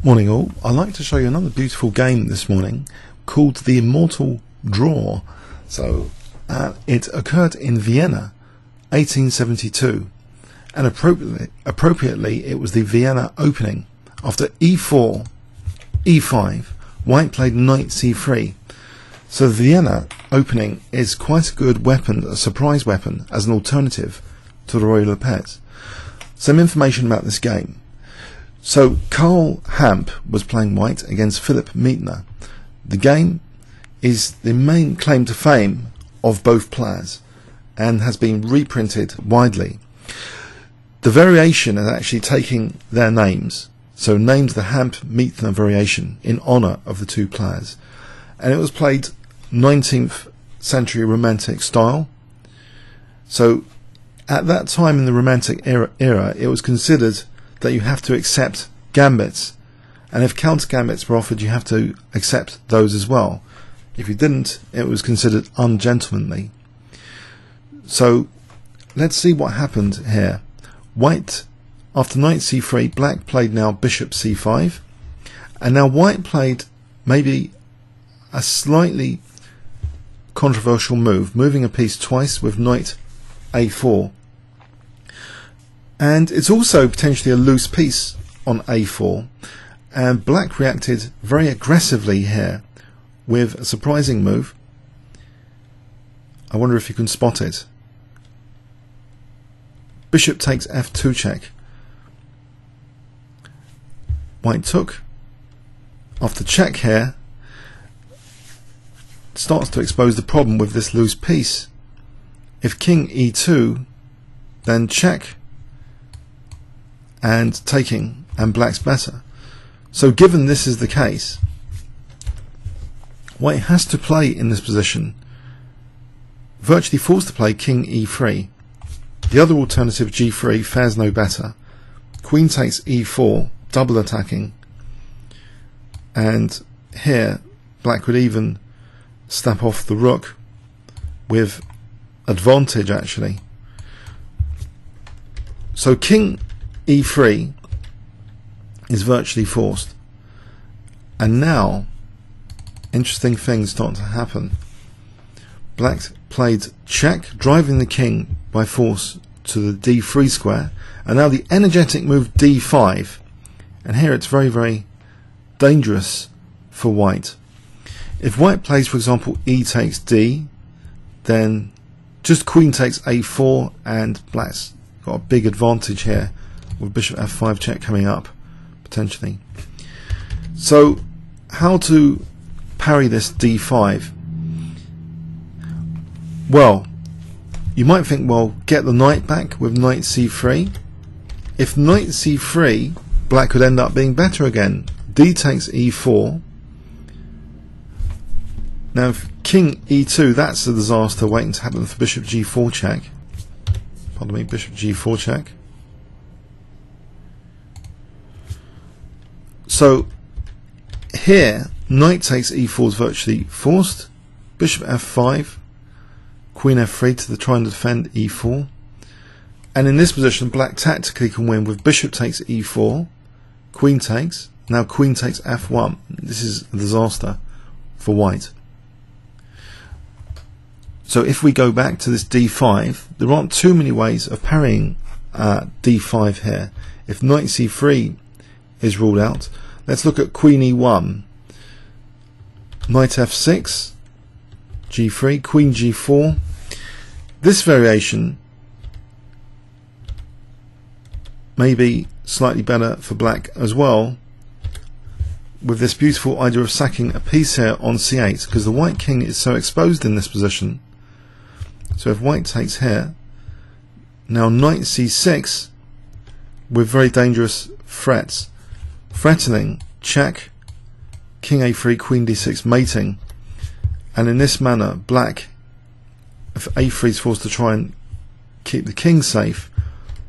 Morning all, I'd like to show you another beautiful game this morning called the Immortal Draw. So it occurred in Vienna 1872 and appropriately it was the Vienna opening. After e4, e5, white played knight c3. So the Vienna opening is quite a good weapon, a surprise weapon as an alternative to the Royal Lepet. Some information about this game. So Karl Hamp was playing white against Philipp Meitner. The game is the main claim to fame of both players and has been reprinted widely. The variation is actually taking their names, so named the Hamp-Meitner variation in honour of the two players, and it was played 19th century Romantic style. So at that time in the Romantic era it was considered that you have to accept gambits, and if counter gambits were offered you have to accept those as well. If you didn't, it was considered ungentlemanly. So let's see what happened here. White, after knight c3, black played now bishop c5, and now white played maybe a slightly controversial move, moving a piece twice with knight a4. And it's also potentially a loose piece on a4, and black reacted very aggressively here with a surprising move. I wonder if you can spot it. Bishop takes f2 check. White took. After check here, starts to expose the problem with this loose piece. If king e2, then check and taking, and black's better. So given this is the case, white has to play in this position, virtually forced to play king e3. The other alternative, g3, fares no better. Queen takes e4, double attacking, and here black would even snap off the rook with advantage actually. So king e3 is virtually forced, and now interesting things start to happen. Black played check, driving the king by force to the d3 square, and now the energetic move d5, and here it's very, very dangerous for white. If white plays, for example, e takes d, then just queen takes a4, and black's got a big advantage here with bishop f5 check coming up potentially. So how to parry this d5? Well, you might think, well, get the knight back with knight c3. If knight c3, black could end up being better again. D takes e4. Now if king e2, that's a disaster waiting to happen for bishop g4 check. Pardon me, bishop g4 check. So here knight takes e4 is virtually forced. Bishop f5, queen f3 to try and defend e4, and in this position black tactically can win with bishop takes e4, queen takes, now queen takes f1. This is a disaster for white. So if we go back to this d5, there aren't too many ways of parrying d5 here. If knight c3 is ruled out, let's look at queen e1, knight f6, g3, queen g4. This variation may be slightly better for black as well, with this beautiful idea of sacking a piece here on c8, because the white king is so exposed in this position. So if white takes here, now knight c6 with very dangerous threats. Threatening, check, king a3, queen d6, mating, and in this manner black, if a3 is forced to try and keep the king safe,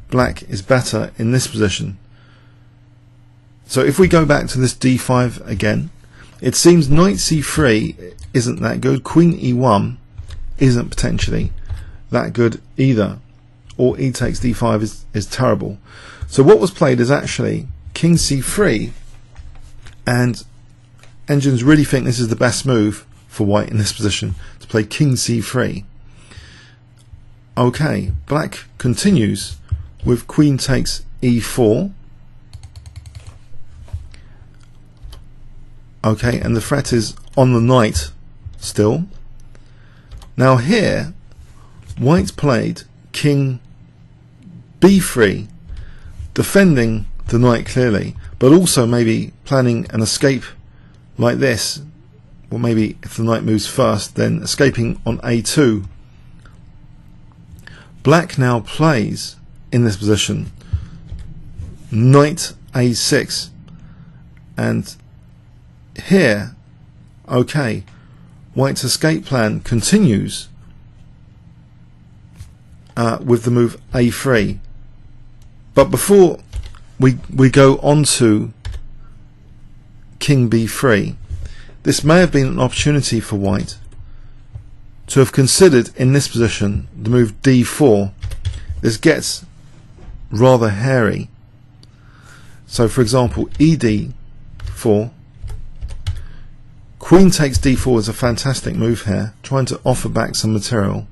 black is better in this position. So if we go back to this d5 again, it seems knight c3 isn't that good, queen e1 isn't potentially that good either, or e takes d5 is terrible. So what was played is actually king c3 and engines really think this is the best move for white in this position, to play king c3. Okay, black continues with queen takes e4. Okay, and the threat is on the knight still. Now here, white played king b3, defending the knight clearly, but also maybe planning an escape like this, or maybe if the knight moves first, then escaping on a2. Black now plays in this position knight a6, and here, okay, white's escape plan continues with the move a3. But before we go on to king b3, this may have been an opportunity for white to have considered in this position the move d4. This gets rather hairy. So for example, ed4, queen takes d4 is a fantastic move here, trying to offer back some material.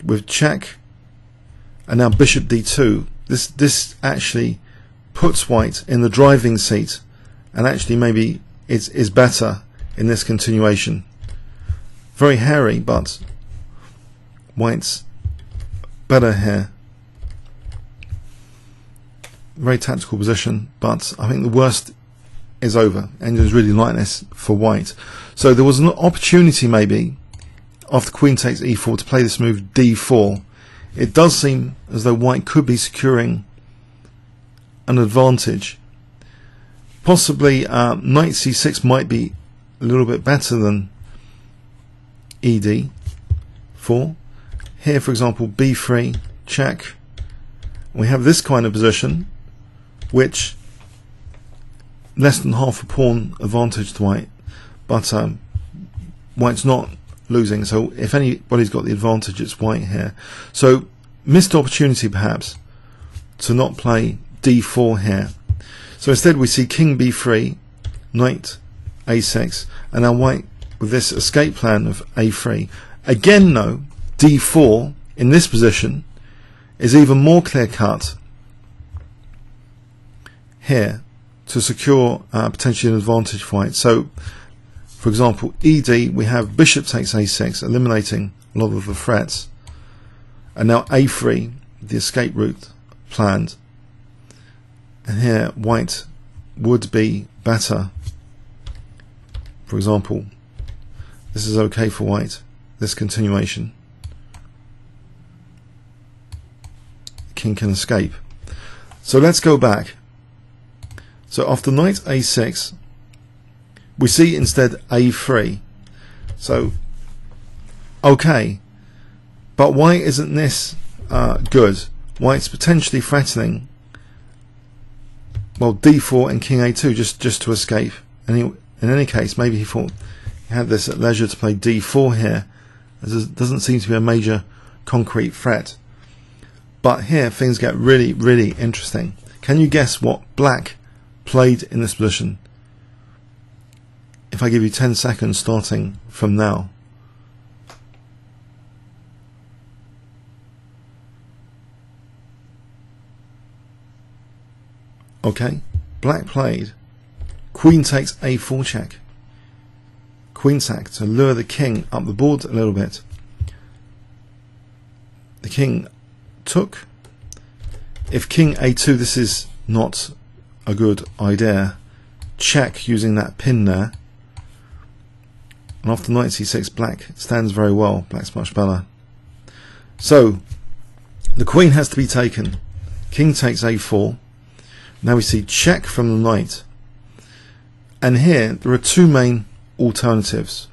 With check, and now bishop d2, this actually puts white in the driving seat, and actually maybe is better in this continuation. Very hairy, but white's better here. Very tactical position, but I think the worst is over. Engines really like this for white. So there was an opportunity maybe after queen takes e4 to play this move d4. It does seem as though white could be securing an advantage. Possibly knight c6 might be a little bit better than ed4. Here for example b3, check. We have this kind of position which less than half a pawn advantage to white, but white's not losing, so if anybody's got the advantage it's white here. So missed opportunity perhaps to not play d4 here. So instead we see king b3, knight a6, and now white with this escape plan of a3. Again though, d4 in this position is even more clear cut here to secure potentially an advantage for white. So for example ed, we have bishop takes a6, eliminating a lot of the threats, and now a3, the escape route planned, and here white would be better. For example, this is okay for white, this continuation. King can escape. So let's go back. So after knight a6, we see instead a3. So okay, but why isn't this good? White's potentially threatening, well, d4 and king a2 just to escape. And in any case, maybe he thought he had this at leisure to play d4 here, as there doesn't seem to be a major concrete threat. But here things get really, really interesting. Can you guess what black played in this position? If I give you 10 seconds starting from now. Okay, black played queen takes a4 check. Queen sack to lure the king up the board a little bit. The king took. If king a2, this is not a good idea. Check using that pin there. And after knight c6, black stands very well. Black's much better. So the queen has to be taken. King takes a4. Now we see check from the knight. And here there are two main alternatives.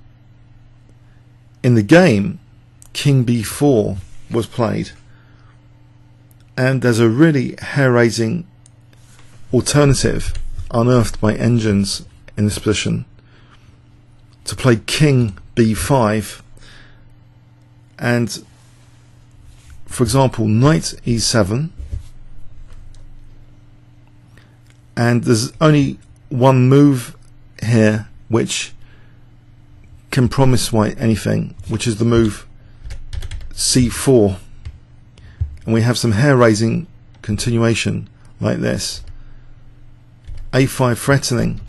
In the game, king b4 was played. And there's a really hair-raising alternative unearthed by engines in this position to play king b5, and for example knight e7, and there's only one move here which can promise white anything, which is the move c4, and we have some hair-raising continuation like this. a5 threatening,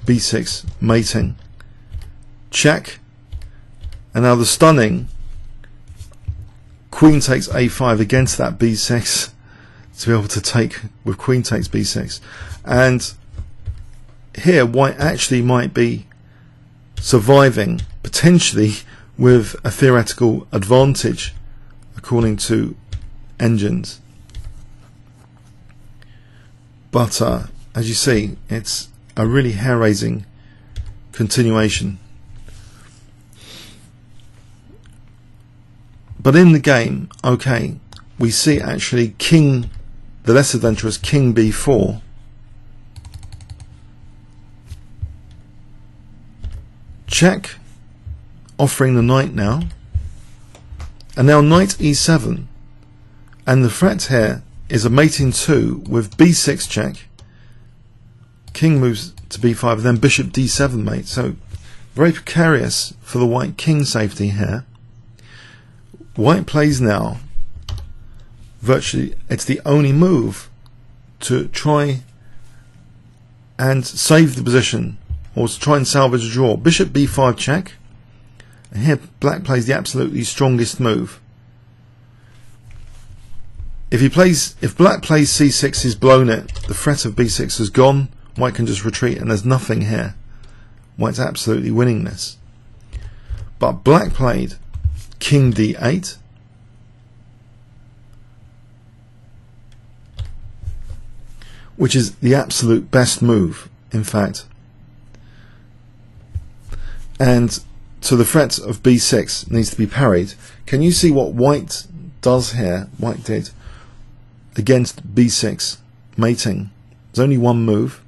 b6 mating, check, and now the stunning queen takes a5 against that b6 to be able to take with queen takes b6, and here white actually might be surviving potentially with a theoretical advantage according to engines, but as you see, it's a really hair-raising continuation. But in the game, okay, we see actually king, the less adventurous king b4, check, offering the knight now, and now knight e7, and the threat here is a mating 2 with b6 check, king moves to b5, and then bishop d7 mate, so very precarious for the white king safety here. White plays now, virtually it's the only move to try and save the position, or to try and salvage a draw. Bishop b5 check, and here black plays the absolutely strongest move. If black plays c6, he's blown it. The threat of b6 is gone. White can just retreat, and there's nothing here. White's absolutely winning this. But black played king d8, which is the absolute best move, in fact. And so the threat of b6 needs to be parried. Can you see what white does here? White did against b6 mating. There's only one move.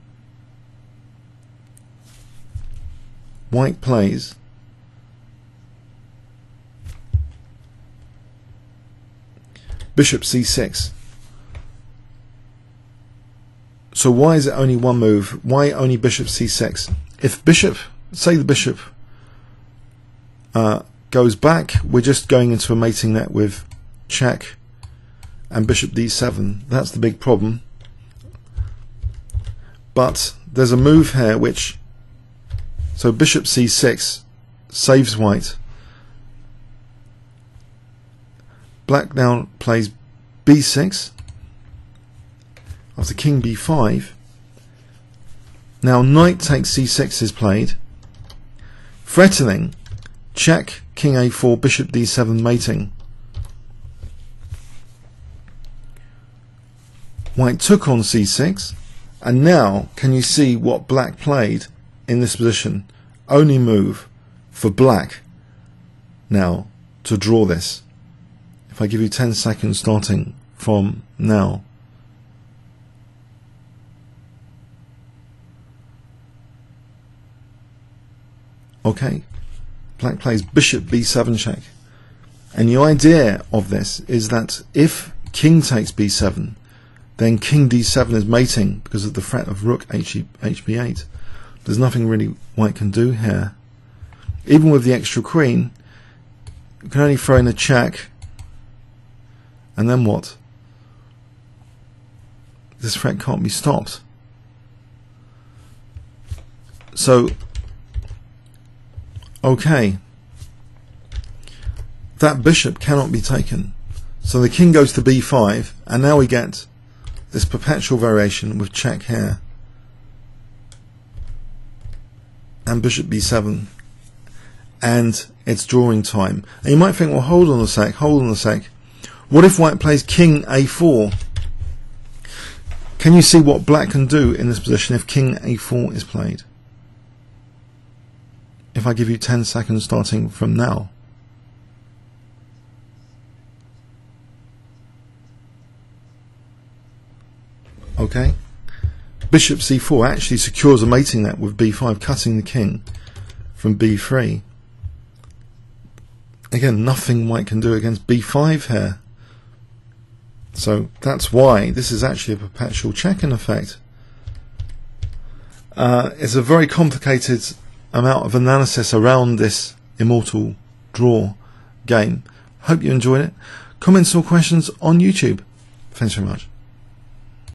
White plays bishop c6. So why is it only one move? Why only bishop c6? If bishop, say the bishop goes back, we're just going into a mating net with check and bishop d7. That's the big problem. But there's a move here which, so bishop c6 saves white. Black now plays b6 after king b5. Now knight takes c6 is played, threatening, check, king a4, bishop d7 mating. White took on c6, and now can you see what black played in this position? Only move for black now to draw this. If I give you 10 seconds starting from now. Okay, black plays bishop b7 check, and the idea of this is that if king takes b7, then king d7 is mating because of the threat of rook hb8. There's nothing really white can do here. Even with the extra queen, you can only throw in a check, and then what? This threat can't be stopped. So okay, that bishop cannot be taken, so the king goes to b5, and now we get this perpetual variation with check here and bishop b7, and it's drawing time. And you might think, well, hold on a sec, what if white plays king a4? Can you see what black can do in this position if king a4 is played? If I give you 10 seconds starting from now. Okay, bishop c4 actually secures a mating net with b5, cutting the king from b3. Again, nothing white can do against b5 here. So that's why this is actually a perpetual check in effect. It's a very complicated amount of analysis around this Immortal Draw game. Hope you enjoyed it. Comments or questions on YouTube. Thanks very much.